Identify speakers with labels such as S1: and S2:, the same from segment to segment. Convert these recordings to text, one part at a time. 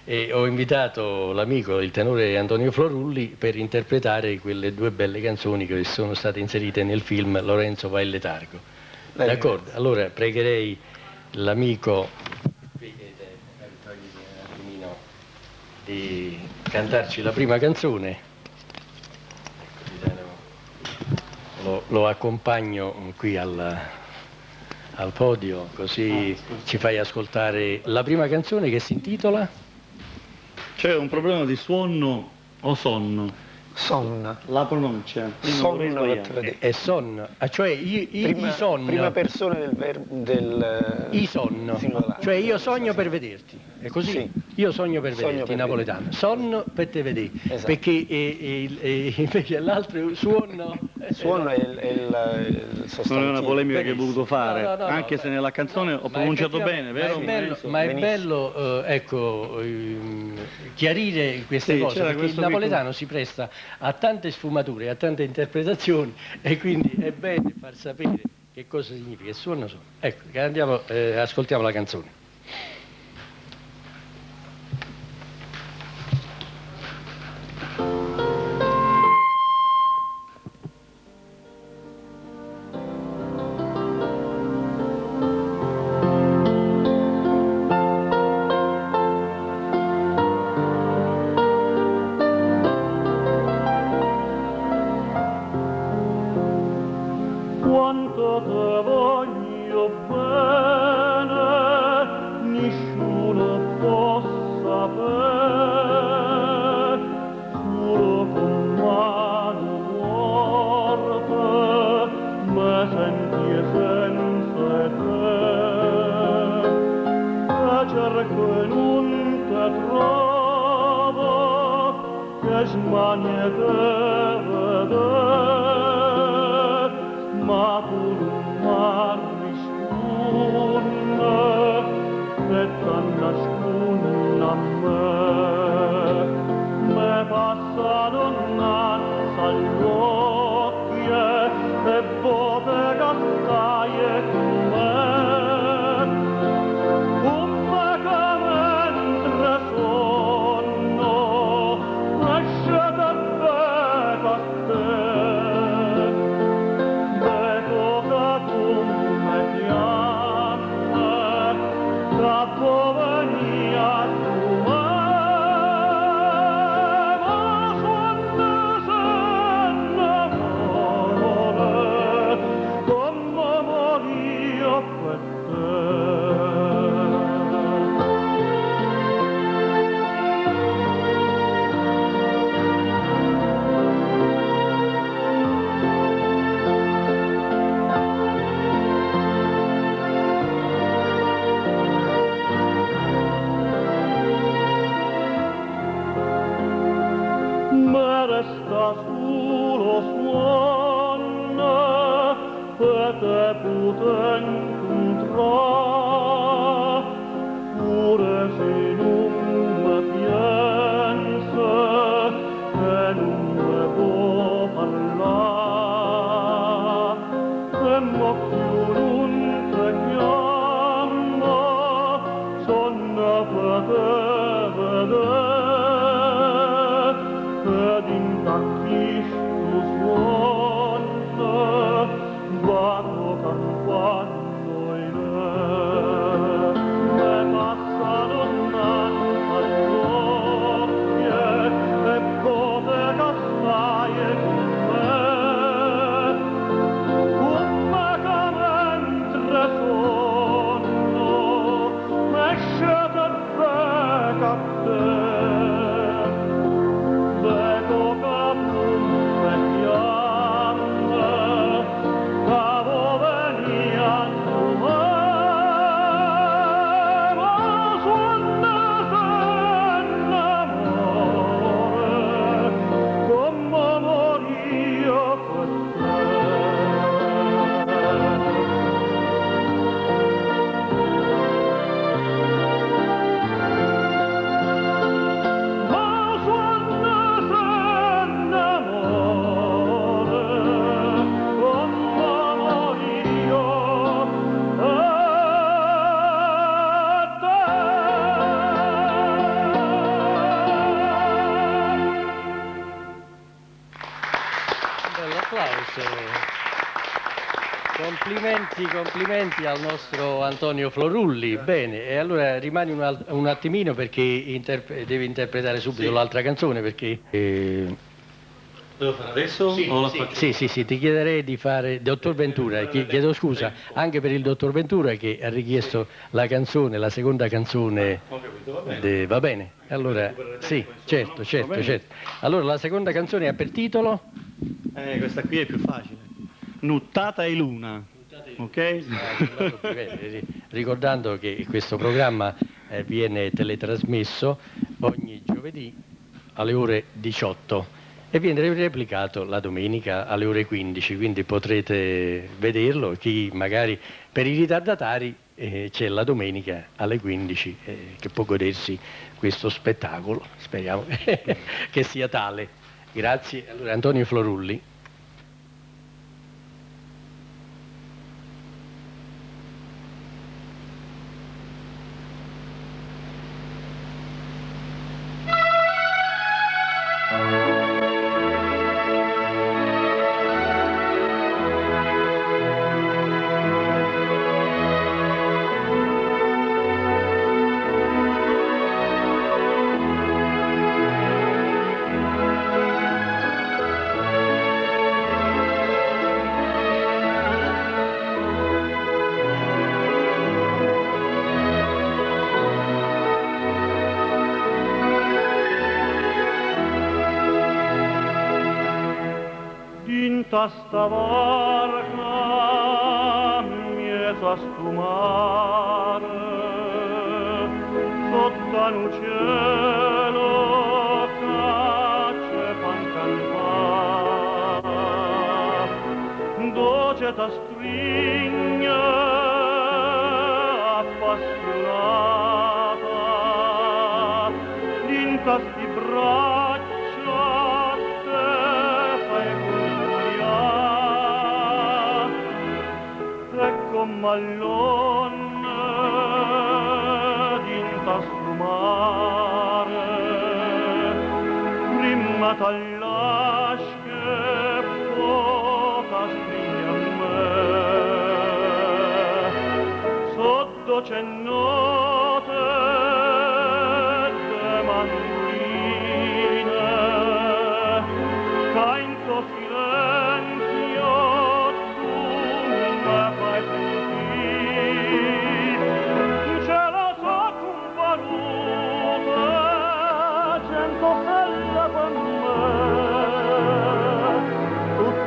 S1: e ho invitato l'amico, il tenore Antonio Florulli, per interpretare quelle due belle canzoni che sono state inserite nel film Lorenzo va in letargo. D'accordo? Allora pregherei l'amico di cantarci la prima canzone. Lo accompagno qui al podio, così ci fai ascoltare la prima canzone che si intitola?
S2: C'è un problema di suono o sonno?
S3: Sonno.
S2: La pronuncia.
S3: Sonno,
S1: è sonno, cioè i sonno.
S3: Prima persona del verbo
S1: I sonno, cioè io sogno per vederti, è così?
S3: Sì.
S1: Io sogno per vederti, in napoletano. Sonno per te vedere, esatto. Perché invece l'altro suono...
S3: Suono è il sostantivo.
S2: Non è una polemica che hai voluto fare, no, anche se nella canzone ho pronunciato bene, vero?
S1: Ma è bello, ecco, chiarire queste cose, perché il napoletano si presta a tante sfumature, a tante interpretazioni, e quindi è bene far sapere che cosa significa. Suono. Ecco, andiamo, ascoltiamo la canzone.
S4: Quanto te voglio bene, nessuno può sapere, solo con mano morte me senti senza te, e cerco e non te trovo, che smanie te vedere. Ma tu non mi risponde, che t'annasconde a me. Me passano innanzi agli occhi e volte cascaie con me. Come che mentre sonno, lasciate bene a te. Resta solo suona e te potrò incontrare, pure se non mi pensa e non mi può parlare, e m'occhio non ti chiama, sonno per te vedere. Ed in tacchissimo suono vado campando in me. Me passano innanzi agli occhi e cose cascaie con me. Come che mentre sonno esce per me a te. Vedo che
S1: applauso. Complimenti al nostro Antonio Florulli. Bene, e allora rimani un attimino perché devi interpretare subito l'altra canzone perché...
S2: Devo fare adesso o la faccio?
S1: Sì, ti chiederei di fare Dottor Ventura, chiedo scusa anche per il Dottor Ventura che ha richiesto la canzone, la seconda canzone.
S2: Ho capito, va bene.
S1: Va bene, allora sì, certo. Allora la seconda canzone ha per titolo?
S2: Questa qui è più facile. Nuttata e luna. Ok?
S1: Ricordando che questo programma viene teletrasmesso ogni giovedì alle ore 18 e viene replicato la domenica alle ore 15, quindi potrete vederlo. Chi magari per i ritardatari c'è la domenica alle 15 che può godersi questo spettacolo, speriamo che sia tale. Grazie. Allora, Antonio Florulli.
S4: Sta barca miesa sfumare sotto un cielo che fan cantare dolce ta stringe appassionata dinta sti braccia te fai mallone dinta sfumare prima t'allasche poca stringe a me sotto c'è note de mandoline ca in tuo silenzio tu me fai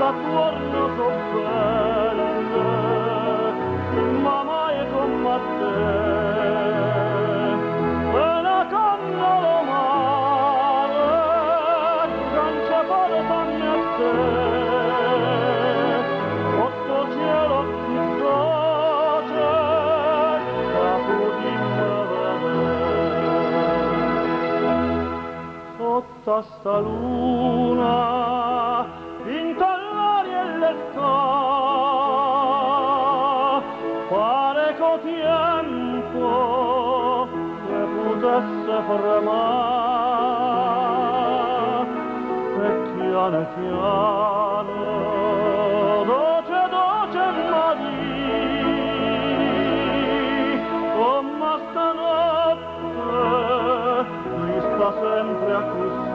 S4: attorno so belle, ma mai come te. Una canna lo mare, non c'è portami a te. Sotto cielo ti dolce, capo di vedere. Sotto sta luna, pare che tempo se potesse fermare e piano piano dolce ma di come stanotte mi sta sempre a così.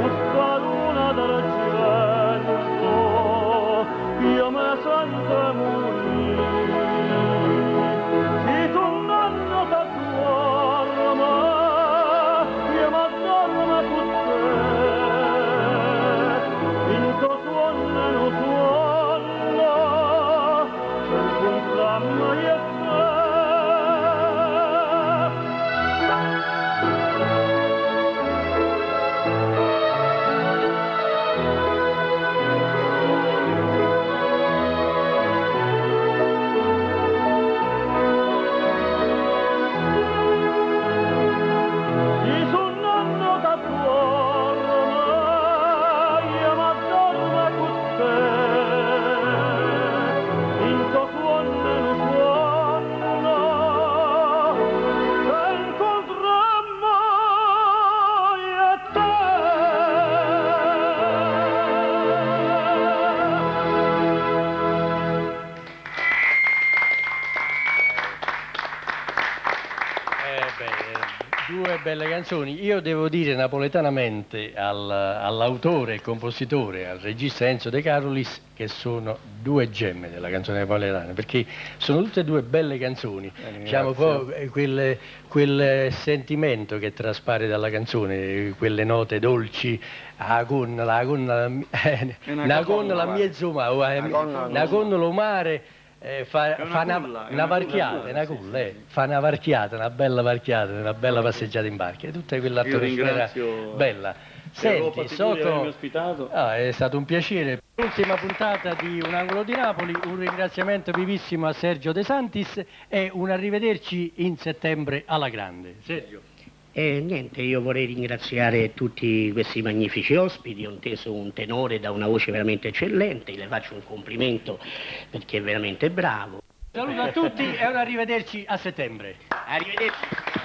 S4: Questa luna d'argento io me sento morire se tu non t'addorma io m'addormo con te in tuo suono
S1: belle canzoni. Io devo dire napoletanamente all'autore e compositore, al regista Enzo De Carolis, che sono due gemme della canzone napoletana, perché sono tutte e due belle canzoni. Diciamo poi quel sentimento che traspare dalla canzone, quelle note dolci, la gonna, la mezzo mare, fa una varchiata, una bella varchiata, una bella passeggiata in barca, e tutta quell'atmosfera bella. Senti, Socco, è stato un piacere. L'ultima puntata di Un angolo di Napoli, un ringraziamento vivissimo a Sergio De Santis e un arrivederci in settembre alla grande. Sergio.
S5: Niente, io vorrei ringraziare tutti questi magnifici ospiti, ho inteso un tenore da una voce veramente eccellente, le faccio un complimento perché è veramente bravo.
S1: Saluto a tutti e un arrivederci a settembre.
S5: Arrivederci.